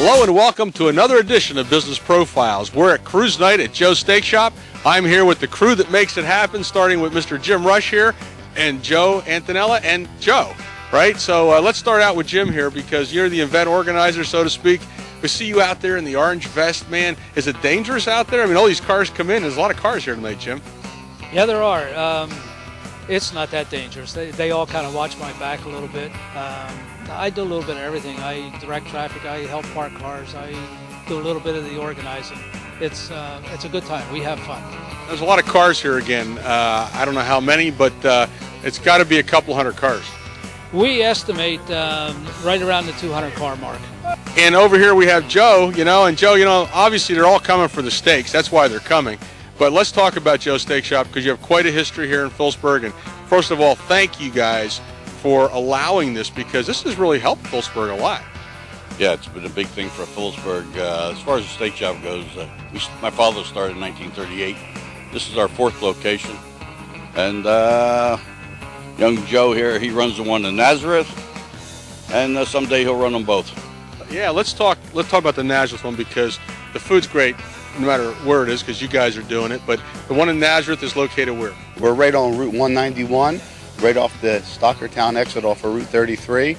Hello and welcome to another edition of Business Profiles. We're at Cruise Night at Joe's Steak Shop. I'm here with the crew that makes it happen, starting with Mr. Jim Rush here and Joe Antonella and Joe, right? So let's start out with Jim here because you're the event organizer, so to speak. We see you out there in the orange vest, man. Is it dangerous out there? I mean, all these cars come in. There's a lot of cars here tonight, Jim. Yeah, there are. It's not that dangerous. They all kind of watch my back a little bit. I do a little bit of everything. I direct traffic. I help park cars. I do a little bit of the organizing. It's a good time. We have fun. There's a lot of cars here again. I don't know how many, but it's got to be a couple hundred cars. We estimate right around the 200 car mark. And over here we have Joe, and Joe, obviously they're all coming for the steaks. That's why they're coming. But let's talk about Joe's Steak Shop because you have quite a history here in Phillipsburg. And first of all, thank you guys for allowing this because this has really helped Phillipsburg a lot. Yeah, it's been a big thing for Phillipsburg. As far as the steak shop goes, my father started in 1938. This is our fourth location. And young Joe here, he runs the one in Nazareth. And someday he'll run them both. Yeah, let's talk about the Nazareth one because the food's great no matter where it is because you guys are doing it. But the one in Nazareth is located where? We're right on Route 191, right off the Stockertown exit off of Route 33.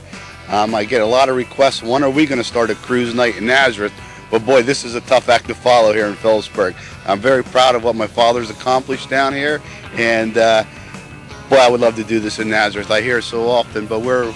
I get a lot of requests. When are we going to start a cruise night in Nazareth? But boy, this is a tough act to follow here in Phillipsburg. I'm very proud of what my father's accomplished down here. And boy, I would love to do this in Nazareth. I hear it so often, but we're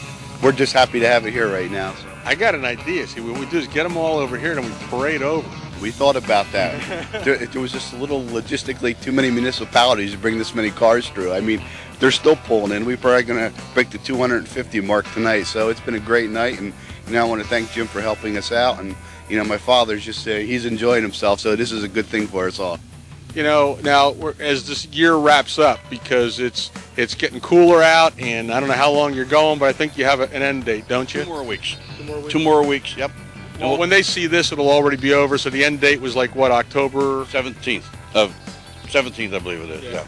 just happy to have it here right now. So. I got an idea. See, what we do is get them all over here and we parade over. We thought about that. There was just a little logistically too many municipalities to bring this many cars through. I mean, they're still pulling in. We're probably going to break the 250 mark tonight. So it's been a great night. And I want to thank Jim for helping us out. And, my father's just he's enjoying himself. So this is a good thing for us all. Now as this year wraps up, because it's getting cooler out, and I don't know how long you're going, but I think you have an end date, don't you? 2 more weeks. 2 more weeks, yep. Well, when they see this, it'll already be over. So the end date was like what, October 17th, I believe it is. Yeah.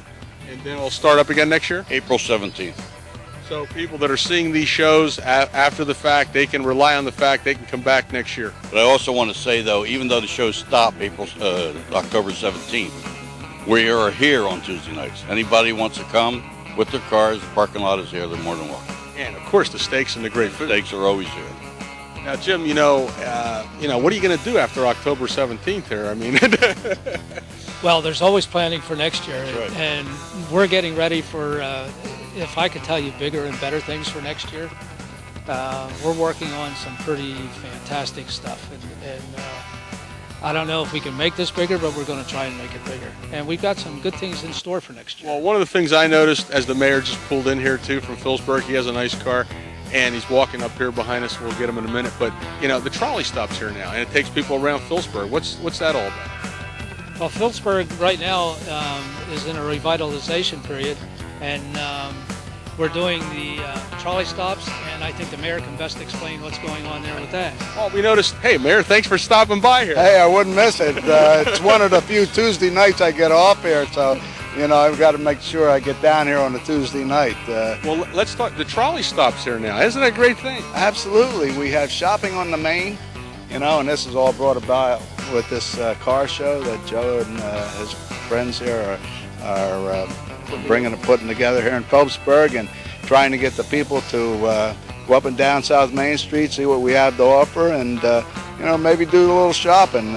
And then it'll start up again next year. April 17th. So people that are seeing these shows after the fact, they can rely on the fact they can come back next year. But I also want to say though, even though the shows stop October 17th, we are here on Tuesday nights. Anybody wants to come with their cars, the parking lot is here. They're more than welcome. And of course, the steaks and the great food. Steaks are always here. Now, Jim, what are you going to do after October 17th here? I mean, Well, there's always planning for next year. Right. And we're getting ready for, if I could tell you, bigger and better things for next year. We're working on some pretty fantastic stuff. And I don't know if we can make this bigger, but we're going to try and make it bigger. And we've got some good things in store for next year. Well, one of the things I noticed as the mayor just pulled in here, too, from Phillipsburg, he has a nice car, and he's walking up here behind us. We'll get him in a minute. But, the trolley stop's here now, and it takes people around Phillipsburg. What's that all about? Well, Phillipsburg right now is in a revitalization period, and we're doing the trolley stops, and I think the mayor can best explain what's going on there with that. Oh, we noticed. Hey, Mayor, thanks for stopping by here. Hey, I wouldn't miss it. It's one of the few Tuesday nights I get off here, so, I've got to make sure I get down here on a Tuesday night. Well, let's talk. The trolley stops here now. Isn't that a great thing? Absolutely. We have shopping on the main, and this is all brought about with this car show that Joe and his friends here are putting together here in Phillipsburg and trying to get the people to go up and down South Main Street, see what we have to offer, and maybe do a little shopping,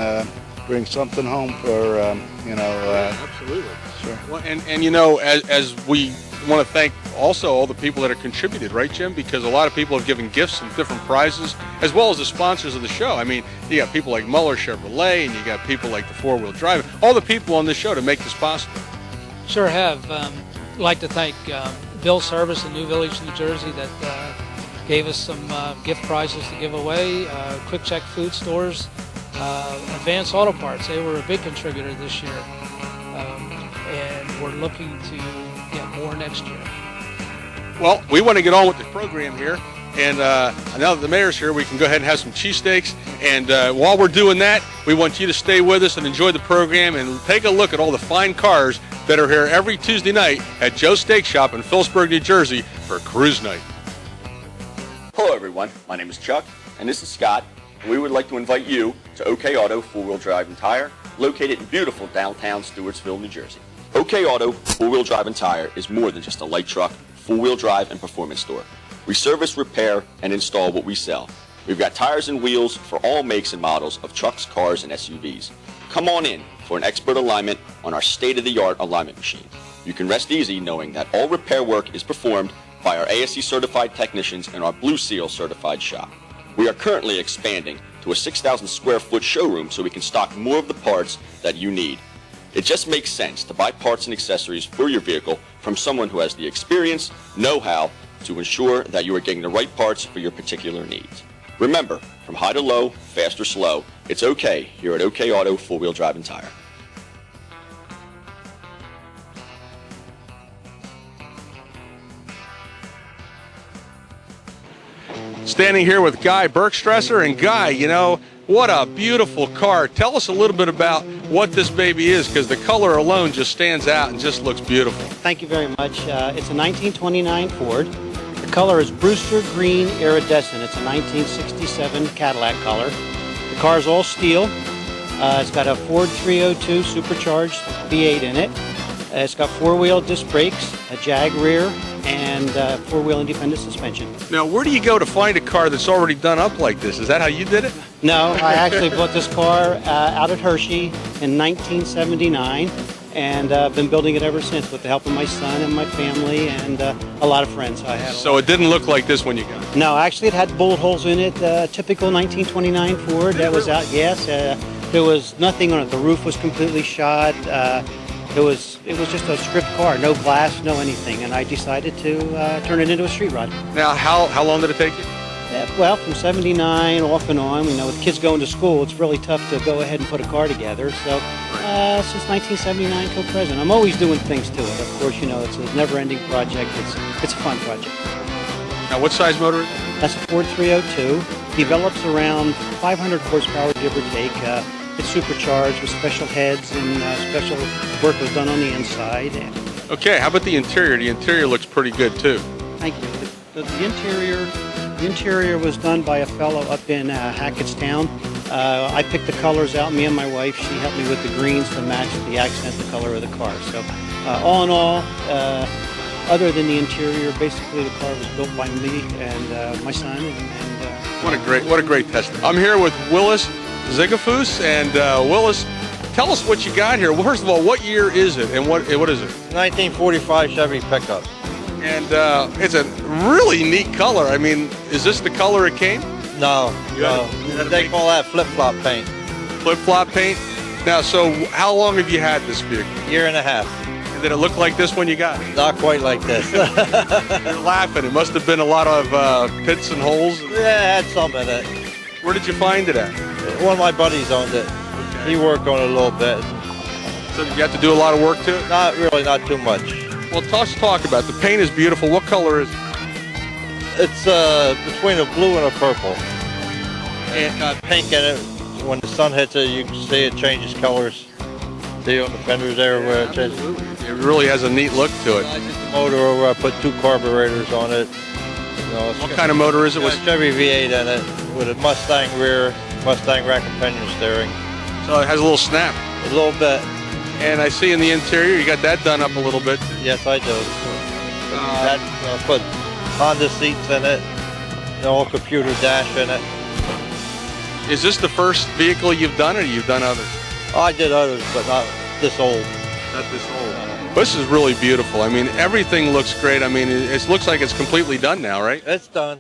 bring something home for Absolutely. Sure. Well, and as we want to thank also all the people that have contributed, right, Jim? Because a lot of people have given gifts and different prizes, as well as the sponsors of the show. I mean, you got people like Muller Chevrolet, and you got people like the Four Wheel Drive, all the people on this show to make this possible. Sure have. I'd like to thank Bill Service in New Village, New Jersey, that gave us some gift prizes to give away. Quick Check Food Stores, Advance Auto Parts, they were a big contributor this year. And we're looking to get more next year. Well, we want to get on with the program here. And now that the mayor's here, we can go ahead and have some cheesesteaks. And while we're doing that, we want you to stay with us and enjoy the program and take a look at all the fine cars that are here every Tuesday night at Joe's Steak Shop in Phillipsburg, New Jersey for Cruise Night. Hello everyone, my name is Chuck, and this is Scott, We would like to invite you to OK Auto 4-Wheel Drive and Tire, located in beautiful downtown Stewartsville, New Jersey. OK Auto 4-Wheel Drive and Tire is more than just a light truck, 4-wheel drive, and performance store. We service, repair, and install what we sell. We've got tires and wheels for all makes and models of trucks, cars, and SUVs. Come on in for an expert alignment on our state-of-the-art alignment machine. You can rest easy knowing that all repair work is performed by our ASE certified technicians in our Blue Seal certified shop. We are currently expanding to a 6,000 square foot showroom so we can stock more of the parts that you need. It just makes sense to buy parts and accessories for your vehicle from someone who has the experience, know-how to ensure that you are getting the right parts for your particular needs. Remember, from high to low, fast or slow, it's okay here at OK Auto 4-Wheel Drive and Tire. Standing here with Guy Bergstresser, and Guy, you know, what a beautiful car. Tell us a little bit about what this baby is, because the color alone just stands out and just looks beautiful. Thank you very much. It's a 1929 Ford. The color is Brewster Green Iridescent. It's a 1967 Cadillac color. The car is all steel. It's got a Ford 302 supercharged V8 in it. It's got four-wheel disc brakes, a Jag rear, and four-wheel independent suspension. Now, where do you go to find a car that's already done up like this? Is that how you did it? No, I actually bought this car out at Hershey in 1979, and I've been building it ever since with the help of my son and my family and a lot of friends I had. So it didn't look like this when you got it? No, actually it had bullet holes in it, typical 1929 Ford that was out, yes. There was nothing on it. The roof was completely shot. It was just a stripped car, no glass, no anything, and I decided to turn it into a street rod. Now, how long did it take you? Well, from 79 off and on, you know, with kids going to school, it's really tough to go ahead and put a car together. So since 1979 till present, I'm always doing things to it. Of course, you know, it's a never-ending project. It's a fun project. Now, what size motor is it? That's a Ford 302. Develops around 500 horsepower, give or take. It's supercharged with special heads, and special work was done on the inside. Okay, how about the interior? The interior looks pretty good too. Thank you. The interior was done by a fellow up in Hackettstown. I picked the colors out, me and my wife. She helped me with the greens to match the accent, the color of the car. So all in all, other than the interior, basically the car was built by me and my son. What a great test. I'm here with Willis Zigafus, and Willis, tell us what you got here. Well, first of all, what year is it, and what is it? 1945 Chevy pickup. And it's a really neat color. I mean, is this the color it came? No. They call that flip-flop paint. Flip-flop paint? Now, so how long have you had this vehicle? Year and a half. And did it look like this when you got it? Not quite like this. You're laughing. It must have been a lot of pits and holes. Yeah, it had some in it. Where did you find it at? One of my buddies owned it. Okay. He worked on it a little bit. So did you have to do a lot of work to it? Not really, not too much. Well, let's talk about it. The paint is beautiful. What color is it? It's between a blue and a purple. It's got pink in it. When the sun hits it, you can see it changes colors. See on the fenders there where it changes. It really has a neat look to it. I did the motor over. I put 2 carburetors on it. You know, What kind of motor is it? It's got a Chevy V8 in it with a Mustang rear, Mustang rack and pinion steering. So it has a little snap. A little bit. And I see in the interior you got that done up a little bit. Yes, I do. Put Honda seats in it, an all computer dash in it. Is this the first vehicle you've done, or you've done others? Oh, I did others, but not this old. Not this old. This is really beautiful. I mean, everything looks great. I mean, it looks like it's completely done now, right? It's done.